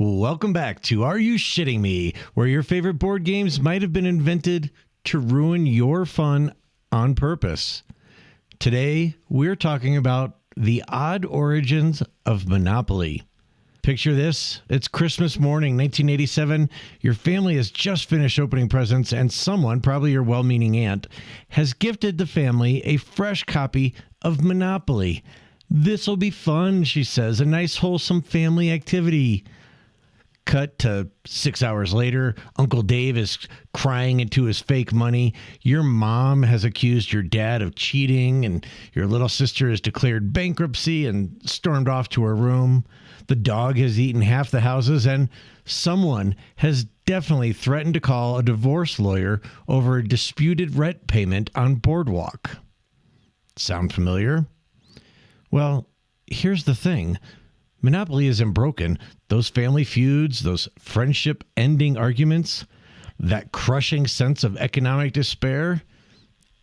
Welcome back to Are You Shitting Me, where your favorite board games might have been invented to ruin your fun on purpose. Today, we're talking about the odd origins of Monopoly. Picture this. It's Christmas morning, 1987. Your family has just finished opening presents, and someone, probably your well-meaning aunt, has gifted the family a fresh copy of Monopoly. This'll be fun, she says, a nice, wholesome family activity. Cut to 6 hours later, Uncle Dave is crying into his fake money. Your mom has accused your dad of cheating, and your little sister has declared bankruptcy and stormed off to her room. The dog has eaten half the houses, and someone has definitely threatened to call a divorce lawyer over a disputed rent payment on Boardwalk. Sound familiar? Well, here's the thing. Monopoly isn't broken. Those family feuds, those friendship-ending arguments, that crushing sense of economic despair,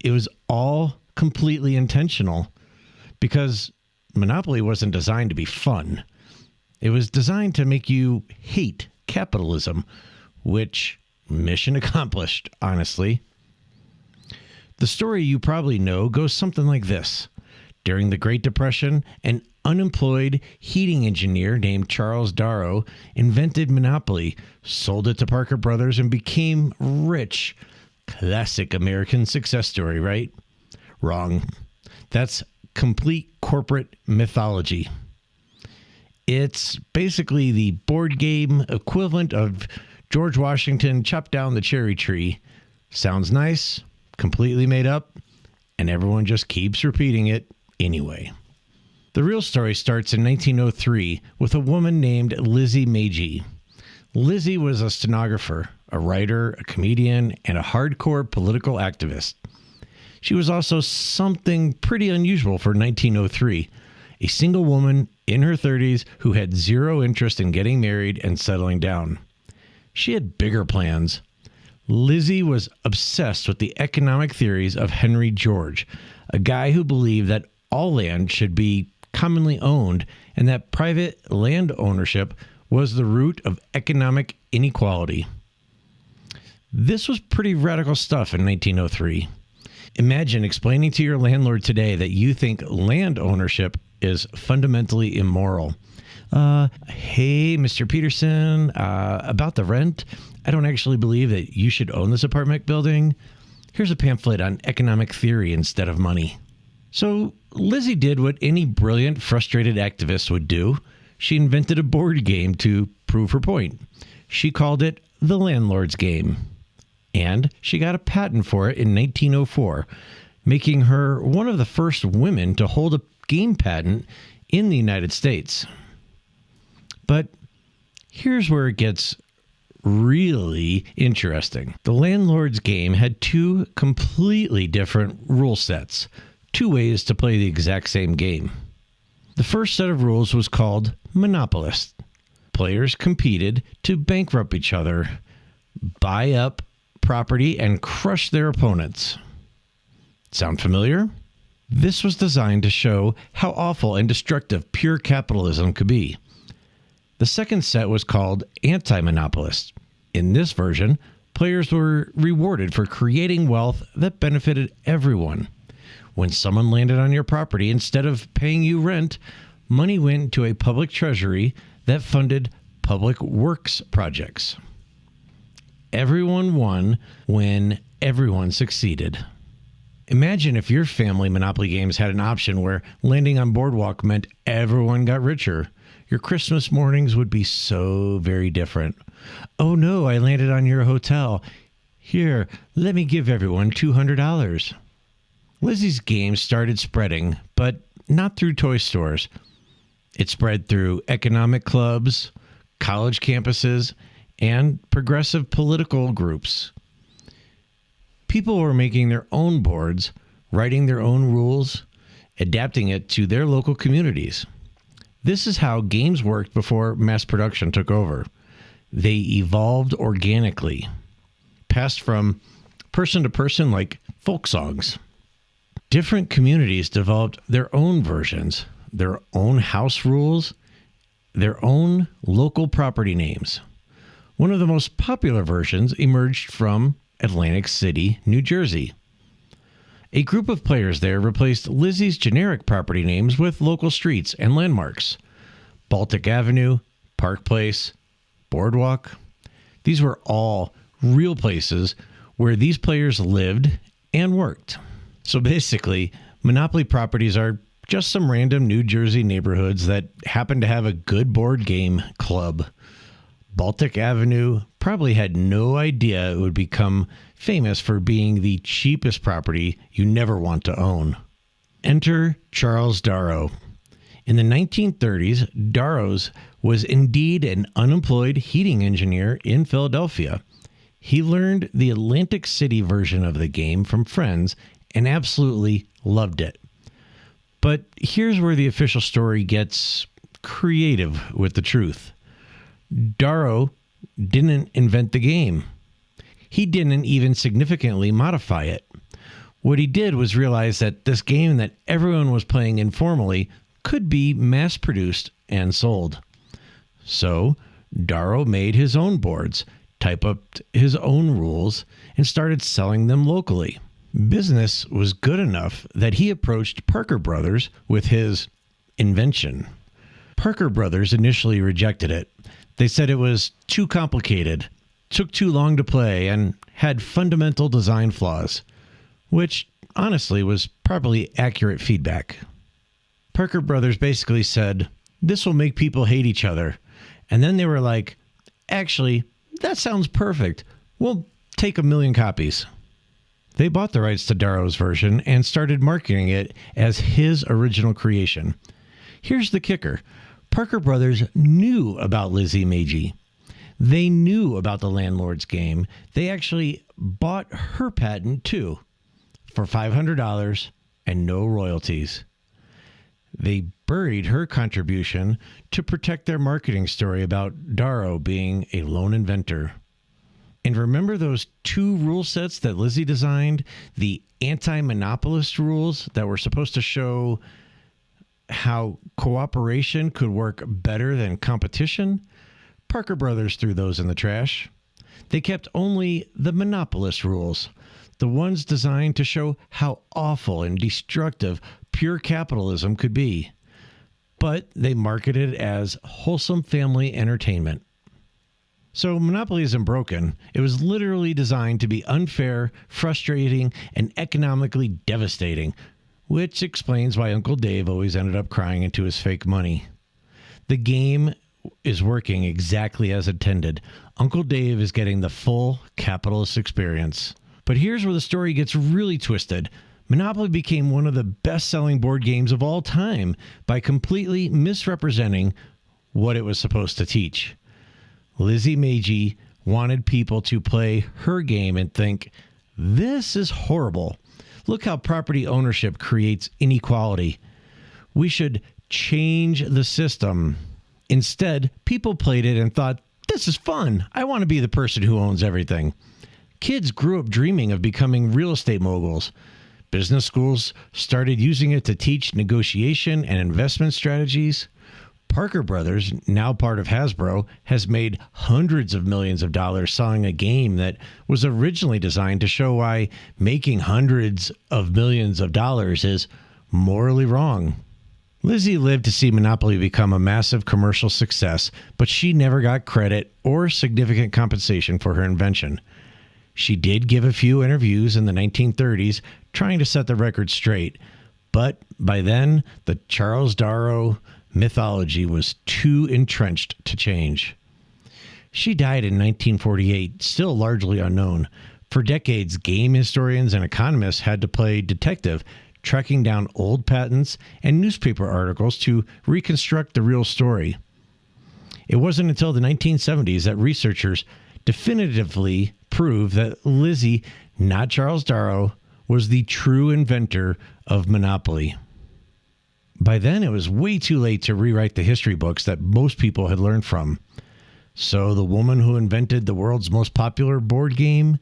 it was all completely intentional because Monopoly wasn't designed to be fun. It was designed to make you hate capitalism, which, mission accomplished, honestly. The story you probably know goes something like this. During the Great Depression, an unemployed heating engineer named Charles Darrow invented Monopoly, sold it to Parker Brothers, and became rich. Classic American success story, right? Wrong. That's complete corporate mythology. It's basically the board game equivalent of George Washington chopped down the cherry tree. Sounds nice, completely made up, and everyone just keeps repeating it anyway. The real story starts in 1903 with a woman named Lizzie Meiji. Lizzie was a stenographer, a writer, a comedian, and a hardcore political activist. She was also something pretty unusual for 1903, a single woman in her 30s who had zero interest in getting married and settling down. She had bigger plans. Lizzie was obsessed with the economic theories of Henry George, a guy who believed that all land should be commonly owned and that private land ownership was the root of economic inequality. This was pretty radical stuff in 1903. Imagine explaining to your landlord today that you think land ownership is fundamentally immoral. Hey, Mr. Peterson, about the rent, I don't actually believe that you should own this apartment building. Here's a pamphlet on economic theory instead of money. So Lizzie did what any brilliant, frustrated activist would do. She invented a board game to prove her point. She called it the Landlord's Game. And she got a patent for it in 1904, making her one of the first women to hold a game patent in the United States. But here's where it gets really interesting. The Landlord's Game had two completely different rule sets. Two ways to play the exact same game. The first set of rules was called Monopolist. Players competed to bankrupt each other, buy up property, and crush their opponents. Sound familiar? This was designed to show how awful and destructive pure capitalism could be. The second set was called Anti-Monopolist. In this version, players were rewarded for creating wealth that benefited everyone. When someone landed on your property, instead of paying you rent, money went to a public treasury that funded public works projects. Everyone won when everyone succeeded. Imagine if your family Monopoly games had an option where landing on Boardwalk meant everyone got richer. Your Christmas mornings would be so very different. Oh no, I landed on your hotel. Here, let me give everyone $200. Lizzie's game started spreading, but not through toy stores. It spread through economic clubs, college campuses, and progressive political groups. People were making their own boards, writing their own rules, adapting it to their local communities. This is how games worked before mass production took over. They evolved organically, passed from person to person like folk songs. Different communities developed their own versions, their own house rules, their own local property names. One of the most popular versions emerged from Atlantic City, New Jersey. A group of players there replaced Lizzie's generic property names with local streets and landmarks. Baltic Avenue, Park Place, Boardwalk. These were all real places where these players lived and worked. So basically, Monopoly properties are just some random New Jersey neighborhoods that happen to have a good board game club. Baltic Avenue probably had no idea it would become famous for being the cheapest property you never want to own. Enter Charles Darrow. In the 1930s, Darrow's was indeed an unemployed heating engineer in Philadelphia. He learned the Atlantic City version of the game from friends and absolutely loved it. But here's where the official story gets creative with the truth. Darrow didn't invent the game. He didn't even significantly modify it. What he did was realize that this game that everyone was playing informally could be mass-produced and sold. So, Darrow made his own boards, typed up his own rules, and started selling them locally. Business was good enough that he approached Parker Brothers with his invention. Parker Brothers initially rejected it. They said it was too complicated, took too long to play, and had fundamental design flaws, which honestly was probably accurate feedback. Parker Brothers basically said, "This will make people hate each other." And then they were like, "Actually, that sounds perfect. We'll take 1,000,000 copies." They bought the rights to Darrow's version and started marketing it as his original creation. Here's the kicker. Parker Brothers knew about Lizzie Magie. They knew about the landlord's game. They actually bought her patent too, for $500 and no royalties. They buried her contribution to protect their marketing story about Darrow being a lone inventor. And remember those 2 rule sets that Lizzie designed? The anti-monopolist rules that were supposed to show how cooperation could work better than competition? Parker Brothers threw those in the trash. They kept only the monopolist rules, the ones designed to show how awful and destructive pure capitalism could be. But they marketed it as wholesome family entertainment. So Monopoly isn't broken. It was literally designed to be unfair, frustrating, and economically devastating, which explains why Uncle Dave always ended up crying into his fake money. The game is working exactly as intended. Uncle Dave is getting the full capitalist experience. But here's where the story gets really twisted. Monopoly became one of the best-selling board games of all time by completely misrepresenting what it was supposed to teach. Lizzie Magie wanted people to play her game and think, "This is horrible. Look how property ownership creates inequality. We should change the system." Instead, people played it and thought, "This is fun. I want to be the person who owns everything." Kids grew up dreaming of becoming real estate moguls. Business schools started using it to teach negotiation and investment strategies. Parker Brothers, now part of Hasbro, has made hundreds of millions of dollars selling a game that was originally designed to show why making hundreds of millions of dollars is morally wrong. Lizzie lived to see Monopoly become a massive commercial success, but she never got credit or significant compensation for her invention. She did give a few interviews in the 1930s trying to set the record straight, but by then, the Charles Darrow mythology was too entrenched to change. She died in 1948, still largely unknown. For decades, game historians and economists had to play detective, tracking down old patents and newspaper articles to reconstruct the real story. It wasn't until the 1970s that researchers definitively proved that Lizzie, not Charles Darrow, was the true inventor of Monopoly. By then, it was way too late to rewrite the history books that most people had learned from. So the woman who invented the world's most popular board game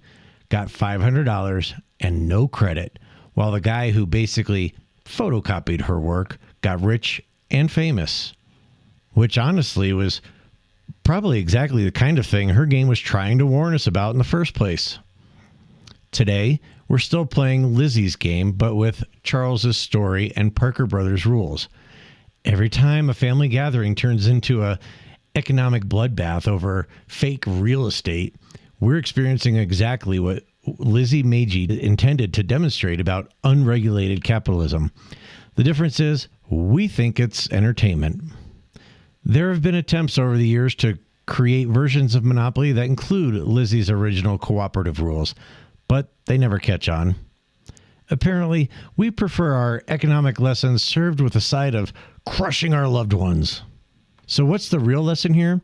got $500 and no credit, while the guy who basically photocopied her work got rich and famous. which honestly was probably exactly the kind of thing her game was trying to warn us about in the first place. Today, we're still playing Lizzie's game, but with Charles's story and Parker Brothers rules. Every time a family gathering turns into a economic bloodbath over fake real estate, we're experiencing exactly what Lizzie Meiji intended to demonstrate about unregulated capitalism. The difference is we think it's entertainment. There have been attempts over the years to create versions of Monopoly that include Lizzie's original cooperative rules, but they never catch on. Apparently, we prefer our economic lessons served with a side of crushing our loved ones. So what's the real lesson here?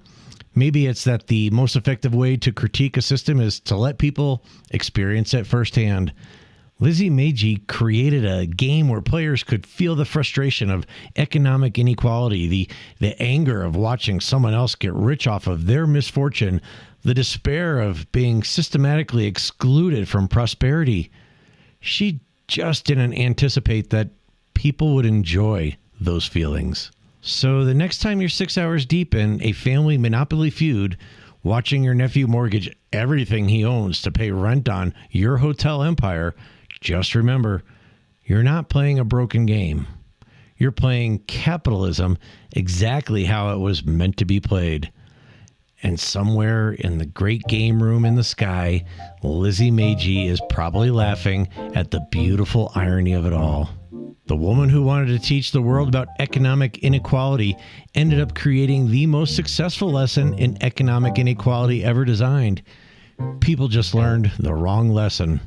Maybe it's that the most effective way to critique a system is to let people experience it firsthand. Lizzie Meiji created a game where players could feel the frustration of economic inequality, the anger of watching someone else get rich off of their misfortune, the despair of being systematically excluded from prosperity. She just didn't anticipate that people would enjoy those feelings. So the next time you're 6 hours deep in a family Monopoly feud, watching your nephew mortgage everything he owns to pay rent on your hotel empire, just remember, you're not playing a broken game. You're playing capitalism exactly how it was meant to be played. And somewhere in the great game room in the sky, Lizzie Meiji is probably laughing at the beautiful irony of it all. The woman who wanted to teach the world about economic inequality ended up creating the most successful lesson in economic inequality ever designed. People just learned the wrong lesson.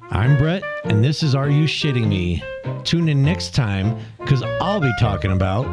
I'm Brett, and this is Are You Shitting Me? Tune in next time, because I'll be talking about